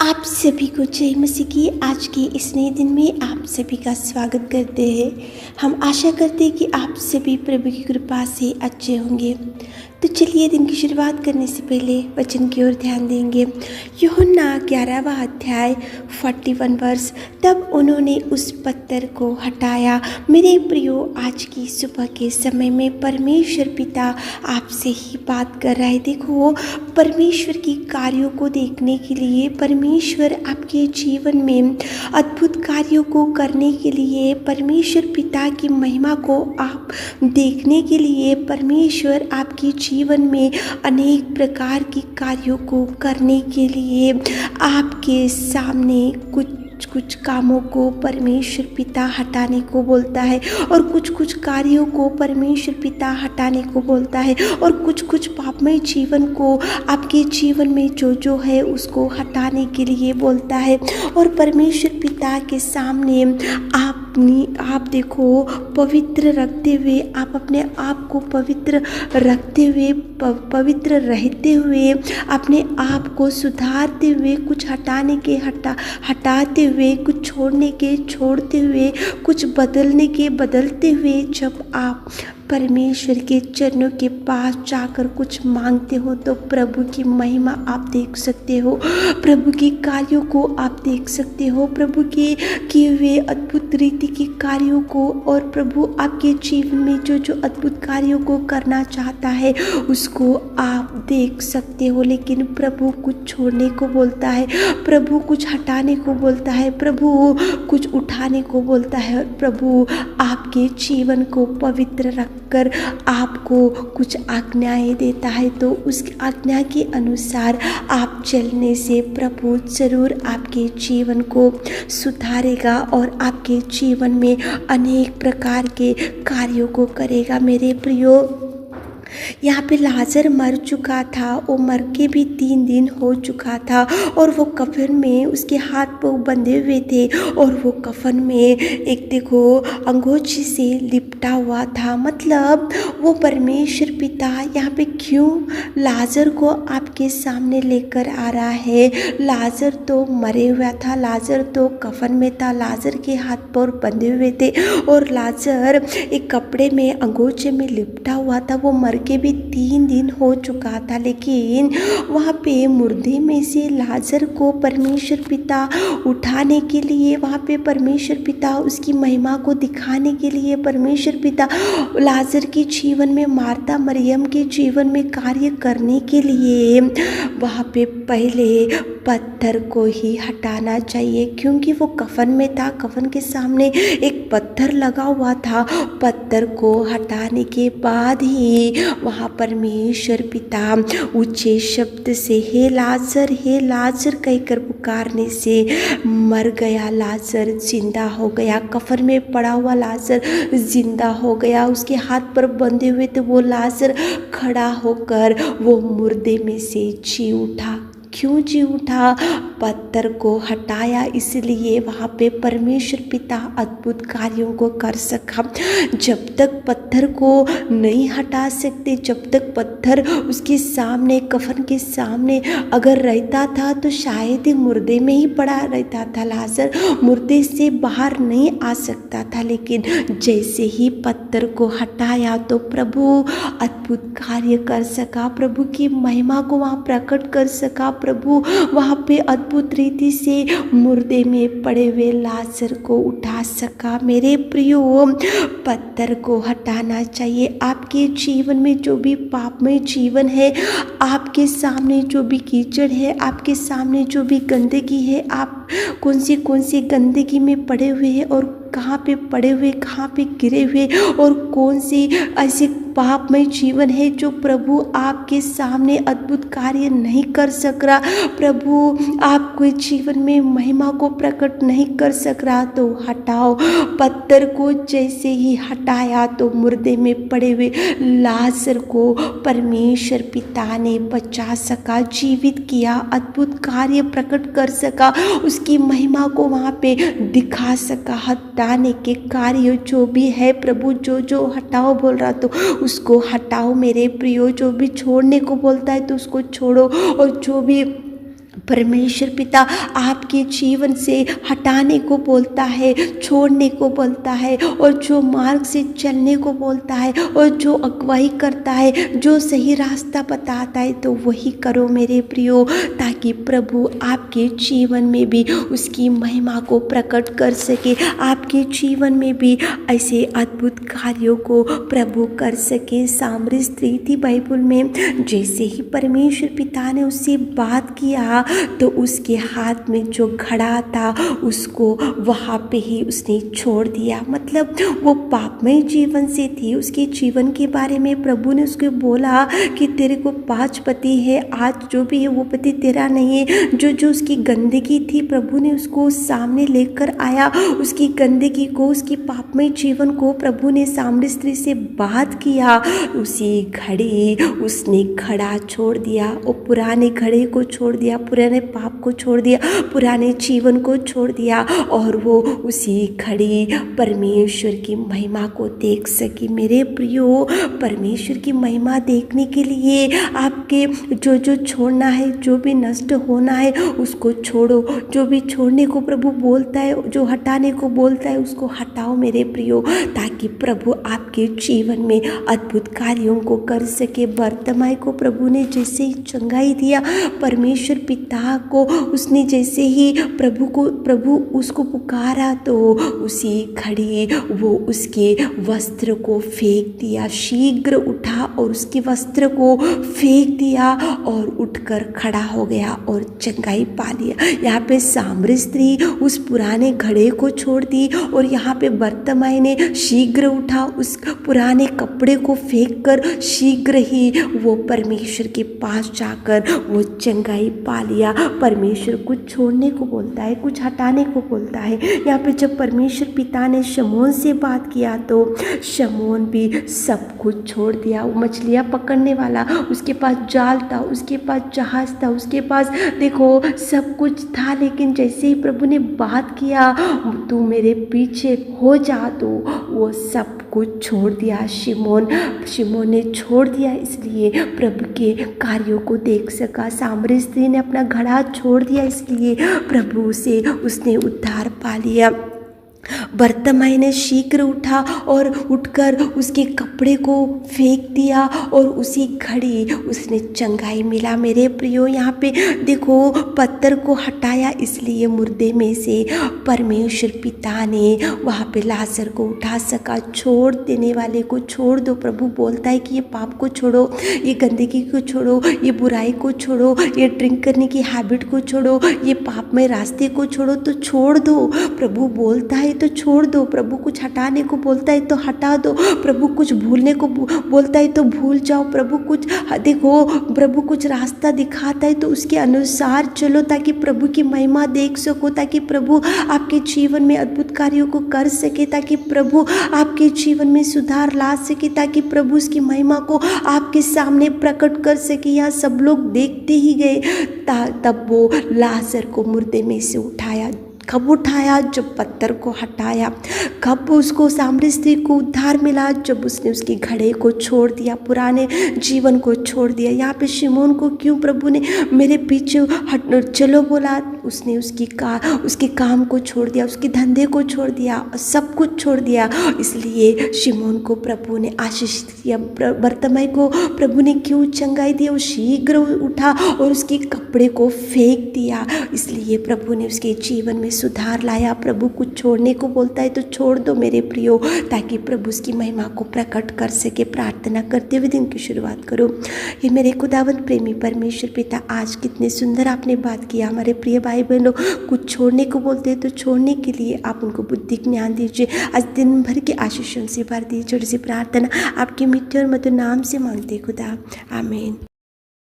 आप सभी को जय मसीह की आज के इस नए दिन में आप सभी का स्वागत करते हैं। हम आशा करते हैं कि आप सभी प्रभु की कृपा से अच्छे होंगे। तो चलिए दिन की शुरुआत करने से पहले वचन की ओर ध्यान देंगे। यूहन्ना 11वां अध्याय 41 वर्ष। तब उन्होंने उस पत्थर को हटाया। मेरे प्रियो, आज की सुबह के समय में परमेश्वर पिता आपसे ही बात कर रहा है। देखो, परमेश्वर की कार्यों को देखने के लिए, परमेश्वर आपके जीवन में अद्भुत कार्यों को करने के लिए, परमेश्वर पिता की महिमा को आप देखने के लिए, परमेश्वर आपके जीवन में अनेक प्रकार की कार्यों को करने के लिए आपके सामने कुछ कामों को परमेश्वर पिता हटाने को बोलता है, और कुछ कार्यों को परमेश्वर पिता हटाने को बोलता है, और कुछ पापमय जीवन को आपके जीवन में जो है उसको हटाने के लिए बोलता है। और परमेश्वर पिता के सामने आप देखो, पवित्र रखते हुए, आप अपने आप को पवित्र रखते हुए, पवित्र रहते हुए, अपने आप को सुधारते हुए, कुछ हटाने के हटाते हुए, कुछ छोड़ने के छोड़ते हुए, कुछ बदलने के बदलते हुए, जब आप परमेश्वर के चरणों के पास जाकर कुछ मांगते हो तो प्रभु की महिमा आप देख सकते हो, प्रभु की कार्यों को आप देख सकते हो, प्रभु के किए हुए अद्भुत रीति के कार्यों को, और प्रभु आपके जीवन में जो अद्भुत कार्यों को करना चाहता है उसको आप देख सकते हो। लेकिन प्रभु कुछ छोड़ने को बोलता है, प्रभु कुछ हटाने को बोलता है, प्रभु कुछ उठाने को बोलता है, और प्रभु आपके जीवन को पवित्र रखकर आपको कुछ आज्ञाएं देता है। तो उस आज्ञा के अनुसार आप चलने से प्रभु जरूर आपके जीवन को सुधारेगा और आपके जीवन में अनेक प्रकार के कार्यों को करेगा। मेरे प्रियो, यहाँ पे लाजर मर चुका था, वो मर के भी 3 दिन हो चुका था, और वो कफन में उसके हाथ पाँव बंधे हुए थे, और वो कफन में एक देखो अंगोछी से लिपटा हुआ था। मतलब वो परमेश्वर पिता यहाँ पे क्यों लाजर को आपके सामने लेकर आ रहा है? लाजर तो मरे हुआ था, लाजर तो कफन में था, लाजर के हाथ पाँव बंधे हुए थे, और लाजर एक कपड़े में अंगोछे में लिपटा हुआ था। वो मर के भी 3 दिन हो चुका था, लेकिन वहाँ पे मुर्दे में से लाजर को परमेश्वर पिता उठाने के लिए, वहाँ पे परमेश्वर पिता उसकी महिमा को दिखाने के लिए, परमेश्वर पिता लाजर के जीवन में, मार्ता मरियम के जीवन में कार्य करने के लिए वहाँ पे पहले पत्थर को ही हटाना चाहिए, क्योंकि वो कफन में था, कफन के सामने एक पत्थर लगा हुआ था। पत्थर को हटाने के बाद ही वहाँ परमेश्वर पिता ऊंचे शब्द से हे लाजर कहकर पुकारने से मर गया लाजर जिंदा हो गया। कफन में पड़ा हुआ लाजर जिंदा हो गया। उसके हाथ पर बंधे हुए थे वो लाजर खड़ा होकर वो मुर्दे में से जी उठा। क्यों जी उठा? पत्थर को हटाया, इसलिए वहाँ पे परमेश्वर पिता अद्भुत कार्यों को कर सका। जब तक पत्थर को नहीं हटा सकते, जब तक पत्थर उसके सामने, कफन के सामने अगर रहता था तो शायद ही मुर्दे में ही पड़ा रहता था। लाजर मुर्दे से बाहर नहीं आ सकता था, लेकिन जैसे ही पत्थर को हटाया तो प्रभु अद्भुत कार्य कर सका, प्रभु की महिमा को वहाँ प्रकट कर सका। प्रभु वहाँ पे अद्भुत रीति से मुर्दे में पड़े हुए लाजर को उठा सका। मेरे प्रियो, पत्थर को हटाना चाहिए। आपके जीवन में जो भी पापमय जीवन है, आपके सामने जो भी कीचड़ है, आपके सामने जो भी गंदगी है, आप कौन सी गंदगी में पड़े हुए हैं, और कहाँ पे पड़े हुए, कहाँ पे गिरे हुए, और कौन सी ऐसे पापमय जीवन है जो प्रभु आपके सामने अद्भुत कार्य नहीं कर सक रहा, प्रभु आपके जीवन में महिमा को प्रकट नहीं कर सक रहा, तो हटाओ। पत्थर को जैसे ही हटाया तो मुर्दे में पड़े हुए लाजर को परमेश्वर पिता ने बचा सका, जीवित किया, अद्भुत कार्य प्रकट कर सका, उसकी महिमा को वहाँ पे दिखा सका। हटाने के कार्य जो भी है, प्रभु जो हटाओ बोल रहा तो उसको हटाओ। मेरे प्रियो, जो भी छोड़ने को बोलता है तो उसको छोड़ो, और जो भी परमेश्वर पिता आपके जीवन से हटाने को बोलता है, छोड़ने को बोलता है, और जो मार्ग से चलने को बोलता है, और जो अगुवाई करता है, जो सही रास्ता बताता है, तो वही करो मेरे प्रियो, ताकि प्रभु आपके जीवन में भी उसकी महिमा को प्रकट कर सके, आपके जीवन में भी ऐसे अद्भुत कार्यों को प्रभु कर सके। सामरी स्त्री थी बाइबल में, जैसे ही परमेश्वर पिता ने उससे बात किया तो उसके हाथ में जो घड़ा था उसको वहाँ पे ही उसने छोड़ दिया। मतलब वो पापमय जीवन से थी, उसके जीवन के बारे में प्रभु ने उसको बोला कि तेरे को 5 पति है, आज जो भी है वो पति तेरा नहीं है। जो जो उसकी गंदगी थी प्रभु ने उसको सामने लेकर आया, उसकी गंदगी को, उसकी पापमय जीवन को प्रभु ने सामरी स्त्री से बात किया। उसी घड़ी उसने घड़ा छोड़ दिया, और पुराने घड़े को छोड़ दिया, पुराने पाप को छोड़ दिया, पुराने जीवन को छोड़ दिया, और वो उसी घड़ी परमेश्वर की महिमा को देख सकी। मेरे प्रियो, परमेश्वर की महिमा देखने के लिए आपके जो जो छोड़ना है, जो भी नष्ट होना है उसको छोड़ो। जो भी छोड़ने को प्रभु बोलता है, जो हटाने को बोलता है उसको हटाओ मेरे प्रियो, ताकि प्रभु आपके जीवन में अद्भुत कार्यों को कर सके। बर्तिमाई को प्रभु ने जैसे ही चंगाई दिया, परमेश्वर पिता को उसने जैसे ही प्रभु उसको पुकारा, तो उसी घड़ी वो उसके वस्त्र को फेंक दिया, शीघ्र उठा और उसके वस्त्र को फेंक दिया और उठकर खड़ा हो गया और चंगाई पा लिया। यहाँ पे सामरी स्त्री उस पुराने घड़े को छोड़ दी, और यहाँ पे बर्तिमाई ने शीघ्र उठा, उस पुराने कपड़े को फेंक कर शीघ्र ही वो परमेश्वर के पास जाकर वो चंगाई पा लिया। परमेश्वर कुछ छोड़ने को बोलता है, कुछ हटाने को बोलता है। यहाँ पे जब परमेश्वर पिता ने शमौन से बात किया तो शमौन भी सब कुछ छोड़ दिया। वो मछलियाँ पकड़ने वाला, उसके पास जाल था, उसके पास जहाज था, उसके पास देखो सब कुछ था, लेकिन जैसे ही प्रभु ने बात किया तू मेरे पीछे हो जा, तो वो सब कुछ छोड़ दिया। शिमोन ने छोड़ दिया, इसलिए प्रभु के कार्यों को देख सका। सामरी स्त्री ने अपना घड़ा छोड़ दिया, इसलिए प्रभु से उसने उद्धार पा लिया। बर्तिमाई ने शीघ्र उठा और उठकर उसके कपड़े को फेंक दिया, और उसी घड़ी उसने चंगाई मिला। मेरे प्रियो, यहाँ पे देखो पत्थर को हटाया, इसलिए मुर्दे में से परमेश्वर पिता ने वहाँ पे लाजर को उठा सका। छोड़ देने वाले को छोड़ दो। प्रभु बोलता है कि ये पाप को छोड़ो, ये गंदगी को छोड़ो, ये बुराई को छोड़ो, ये ड्रिंक करने की हैबिट को छोड़ो, ये पापमय रास्ते को छोड़ो, तो छोड़ दो। प्रभु बोलता है तो छोड़ दो। प्रभु कुछ हटाने को बोलता है तो हटा दो। प्रभु कुछ भूलने को बोलता है तो भूल जाओ। प्रभु कुछ रास्ता दिखाता है तो उसके अनुसार चलो, ताकि प्रभु की महिमा देख सको, ताकि प्रभु आपके जीवन में अद्भुत कार्यों को कर सके, ताकि प्रभु आपके जीवन में सुधार ला सके, ताकि प्रभु उसकी महिमा को आपके सामने प्रकट कर सके। यहाँ सब लोग देखते ही गए। तब वो लाजर को मुर्दे में से उठाया। कब उठाया? जब पत्थर को हटाया। कब उसको सामरी स्त्री को उद्धार मिला? जब उसने उसके घड़े को छोड़ दिया, पुराने जीवन को छोड़ दिया। यहाँ पे शिमोन को क्यों प्रभु ने मेरे पीछे चलो बोला? उसने उसके काम को छोड़ दिया, उसके धंधे को छोड़ दिया, सब कुछ छोड़ दिया। इसलिए शिमोन को प्रभु ने आशीष दिया। बर्तिमाई को प्रभु ने क्यों चंगाई दिया? वो शीघ्र उठा और उसके कपड़े को फेंक दिया। इसलिए प्रभु ने उसके जीवन में सुधार लाया। प्रभु कुछ छोड़ने को बोलता है तो छोड़ दो मेरे प्रियो, ताकि प्रभु उसकी महिमा को प्रकट कर सके। प्रार्थना करते हुए दिन की शुरुआत करो। ये मेरे खुदावंद प्रेमी परमेश्वर पिता, आज कितने सुंदर आपने बात किया। हमारे प्रिय भाई बहनों, कुछ छोड़ने को बोलते हैं तो छोड़ने के लिए आप उनको बुद्धि ज्ञान दीजिए। आज दिन भर के आशीषों से भर दीजिए। छोटी सी प्रार्थना आपके मीठे और मधुर नाम से मांगते खुदा, आमीन।